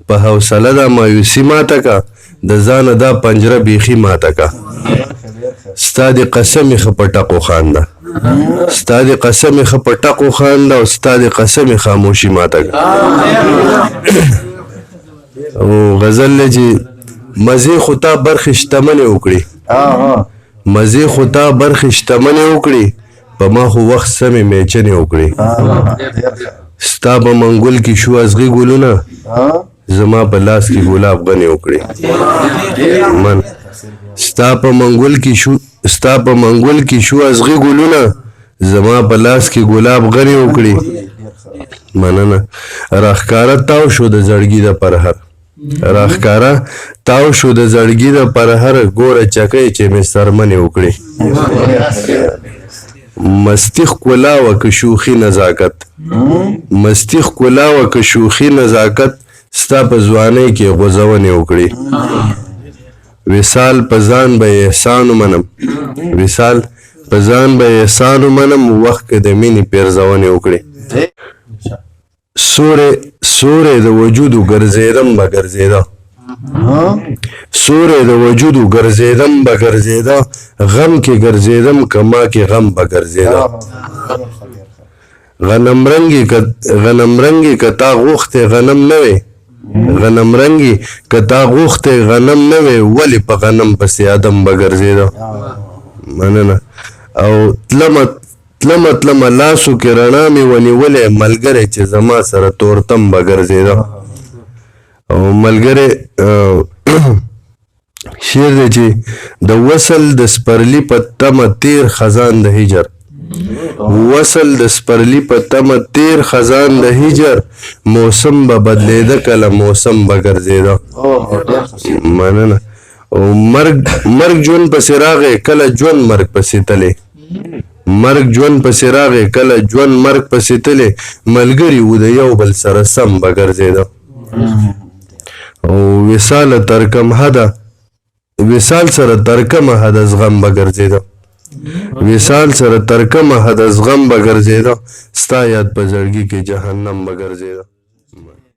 په حوصله دا مایوسي ماته کا د ځانه دا پنجره بیخي ماته کا ستا د قسمې ښه په ټقو خانده ستا د قسمې ښه په ټقو خانده او ستا د قسمې خاموشي ماته کا او غزل دی چې مزې خو تا برخې شتمنې وکړي مزې خو تا برخې شتمنې وکړي په ما خو وخت سمې میچنې وکړي ستا په منګول کې شو ازغي ګلونه زما په لاس کې ګلاب غنې وکړي من ستا په منګول کې شو ازغي ګلونه زما په لاس کې ګلاب غنې وکړي مننه راښکاره تاو شو د زړګي د پرهر راښکاره تاو شو د زړګي د پرهر ګوره چکۍ چې مې سرمنې وکړي مستی ښکلا وه که شوخي نزاکت مستی ښکلا وه که شوخي نزاکت ستا په ځوانۍ کې غوځونې وکړي وصال په ځان به احسان ومنم وصال په ځان به احسان ومنم وخت که د مینې پیرزونې وکړي سوری د وجودو ګرځېدم به ګرځېده سوری د وجودو ګرځېدم به ګرځېده غم کې ګرځېدم که ما کې غم به ګرځېده غنمرنګې که تا غوښتې غنم نه وې غنمرنګې که تا غوښتې غنم نه وې ولې په غنم پسې ادم به ګرځېده مننه او تلمه لاسو کې رڼا مې ونیولې ملګری چې زما سره تورتم به ګرځېده او ملګری شعر دی چې د وصل د سپرلي په تمه تیر خزان د هجر وصل د سپرلي په تمه تیر خزان د هجر موسم به بدلېده کله موسم به ګرځېده مننه او مرګ ژوند پسې راغی کله ژوند مرګ پسې تللی مرګ ژوند پسې راغی کله ژوند مرګ پسې تللی ملګري وو د یو بل سره سم به ګرځېده او وصال سره تر کومه حده زغم به ګرځېده وصال سره تر کومه حده زغم به ګرځېده ستا یاد په زړګي کې جهنم به ګرځېده